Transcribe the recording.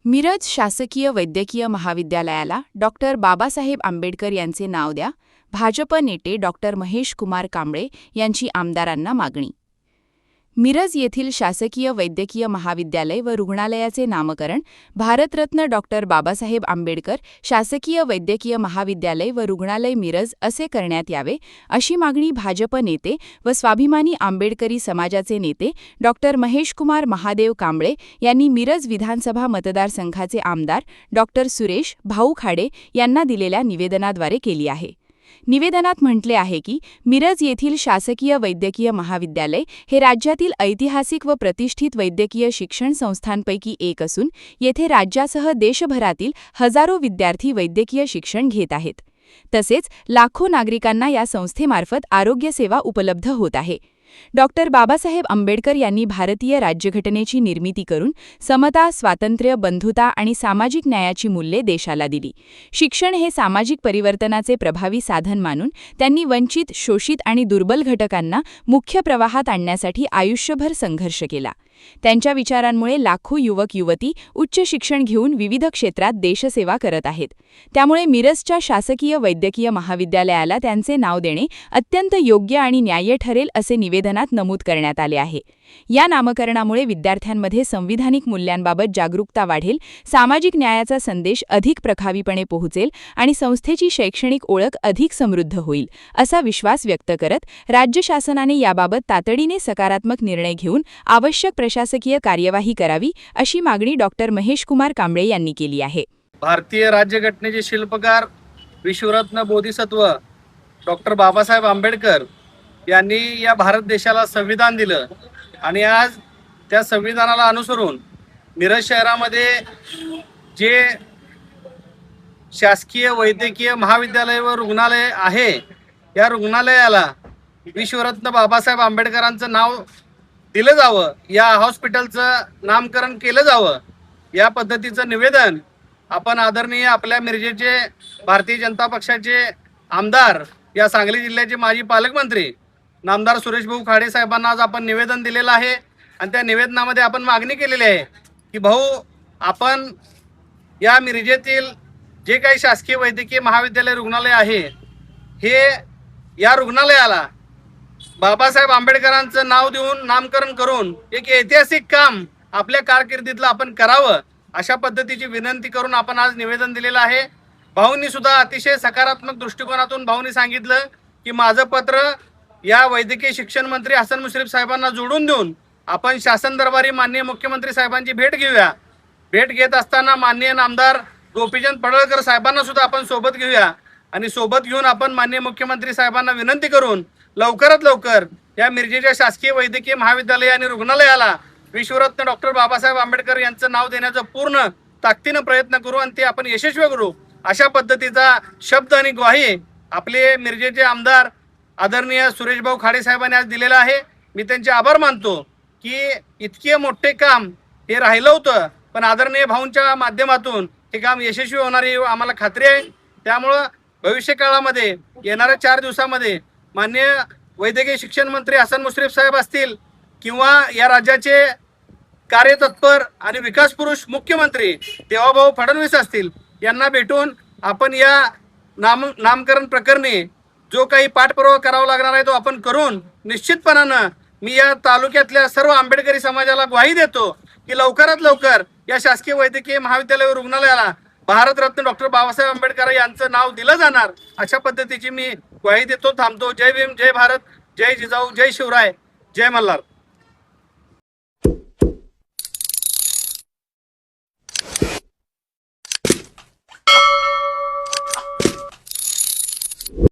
मिरज शासकीय वैद्यकीय महाविद्यालयाला डॉक्टर बाबासाहेब आंबेडकर यांचे नाव द्या. भाजप नेते डॉक्टर महेश कुमार कांबळे यांची आमदारांना मागणी. मिरज येथील शासकीय वैद्यकीय महाविद्यालय व रुग्णालयाचे नामकरण भारतरत्न डॉक्टर बाबासाहेब आंबेडकर शासकीय वैद्यकीय महाविद्यालय व रुग्णालय मिरज असे करण्यात यावे, अशी मागणी भाजप नेते व स्वाभिमानी आंबेडकरी समाजाचे नेते डॉक्टर महेश कुमार महादेव कांबळे यांनी मिरज विधानसभा मतदारसंघाचे आमदार डॉक्टर सुरेश भाऊ खाडे यांना दिलेल्या निवेदनाद्वारे केली आहे. निवेदनात म्हटले आहे की मिरज येथील शासकीय वैद्यकीय महाविद्यालय हे राज्यातील ऐतिहासिक व प्रतिष्ठित वैद्यकीय शिक्षण संस्थांपैकी एक असून येथे राज्यासह देशभरातील हजारो विद्यार्थी वैद्यकीय शिक्षण घेत आहेत. तसेच लाखो नागरिकांना या संस्थेमार्फत आरोग्य सेवा उपलब्ध होत आहे. डॉक्टर बाबासाहेब आंबेडकर यांनी भारतीय राज्यघटनेची निर्मिती करून समता, स्वातंत्र्य, बंधुता आणि सामाजिक न्यायाची मूल्ये देशाला दिली. शिक्षण हे सामाजिक परिवर्तनाचे प्रभावी साधन मानून त्यांनी वंचित, शोषित आणि दुर्बल घटकांना मुख्य प्रवाहात आणण्यासाठी आयुष्यभर संघर्ष केला. त्यांच्या विचारांमुळे लाखो युवक-युवती उच्च शिक्षण घेऊन विविध क्षेत्रात देशसेवा करत आहेत. त्यामुळे मिरजच्या शासकीय वैद्यकीय महाविद्यालयाला त्यांचे नाव देणे अत्यंत योग्य आणि न्याय्य ठरेल असे निवेदनात नमूद करण्यात आले आहे. या नामकरणामुळे विद्यार्थ्यांमध्ये संविधानिक मूल्यांबाबत जागरूकता वाढेल, सामाजिक न्यायाचा संदेश अधिक प्रभावीपणे पोहोचेल आणि संस्थेची शैक्षणिक ओळख अधिक समृद्ध होईल, असा विश्वास व्यक्त करत राज्य शासनाने याबाबत तातडीने सकारात्मक निर्णय घेऊन आवश्यक प्रशासकीय कार्यवाही करावी, अशी मागणी डॉक्टर महेश कुमार कांबळे यांनी केली आहे. भारतीय राज्यघटनेचे शिल्पकार विश्वरत्न बोधिसत्व डॉक्टर बाबासाहेब आंबेडकर यांनी या भारत देशाला संविधान दिलं आणि आज त्या संविधानाला अनुसरून मिरज शहरामध्ये जे शासकीय वैद्यकीय महाविद्यालय व रुग्णालय आहे, या रुग्णालयाला विश्वरत्न बाबासाहेब आंबेडकरांचं नाव दिलं जावं, या हॉस्पिटलचं नामकरण केलं जावं, या पद्धतीचं निवेदन आपण आदरणीय आपल्या मिरजेचे भारतीय जनता पक्षाचे आमदार, या सांगली जिल्ह्याचे माजी पालकमंत्री नामदार सुरेश भाऊ खाडे साहेबांना आज आपण निवेदन दिलेलं आहे. आणि त्या निवेदनामध्ये आपण मागणी केलेली आहे की भाऊ, आपण या मिरजेतील जे काही शासकीय वैद्यकीय महाविद्यालय रुग्णालय आहे, हे या रुग्णालयाला बाबासाहेब आंबेडकरांचं नाव देऊन नामकरण करून एक ऐतिहासिक काम आपल्या कारकिर्दीतलं आपण करावं, अशा पद्धतीची विनंती करून आपण आज निवेदन दिलेलं आहे. भाऊंनी सुद्धा अतिशय सकारात्मक दृष्टिकोनातून भाऊंनी सांगितलं की माझं पत्र या वैद्यकीय शिक्षण मंत्री हसन मुश्रीफ साहेबांना जोडून देऊन आपण शासन दरबारी माननीय मुख्यमंत्री साहेबांची भेट घेऊया. भेट घेत असताना माननीय नामदार गोपीचंद पडळकर साहेबांना सुद्धा आपण सोबत घेऊया आणि सोबत घेऊन आपण माननीय मुख्यमंत्री साहेबांना विनंती करून लवकरात लवकर या मिरजेच्या शासकीय वैद्यकीय महाविद्यालय आणि रुग्णालयाला विश्वरत्न डॉक्टर बाबासाहेब आंबेडकर यांचं नाव देण्याचा पूर्ण ताकदीनं प्रयत्न करू आणि ते आपण यशस्वी करू, अशा पद्धतीचा शब्द आणि ग्वाही आपले मिरजेचे आमदार आदरणीय सुरेश भाऊ खाडे साहेबांनी आज दिलेला आहे. मी त्यांचे आभार मानतो की इतके मोठे काम हे राहिलं होतं, पण आदरणीय भाऊंच्या माध्यमातून हे काम यशस्वी होणार आहे आम्हाला खात्री आहे. त्यामुळं भविष्य काळामध्ये येणाऱ्या 4 दिवसामध्ये माननीय वैद्यकीय शिक्षण मंत्री हसन मुश्रीफ साहेब असतील किंवा या राज्याचे कार्यतत्पर आणि विकास पुरुष मुख्यमंत्री देवाभाऊ फडणवीस असतील, यांना भेटून आपण या नामकरण प्रकरणी जो काही पाठपुरावा करावा लागणार आहे तो आपण करून निश्चितपणानं मी या तालुक्यातल्या सर्व आंबेडकरी समाजाला ग्वाही देतो की लवकरात लवकर या शासकीय वैद्यकीय महाविद्यालय व रुग्णालयाला भारतरत्न डॉक्टर बाबासाहेब आंबेडकर यांचं नाव दिलं जाणार, अशा पद्धतीची मी ग्वाही देतो. थांबतो. जय भीम, जय भारत, जय जिजाऊ, जय शिवराय, जय मल्हार.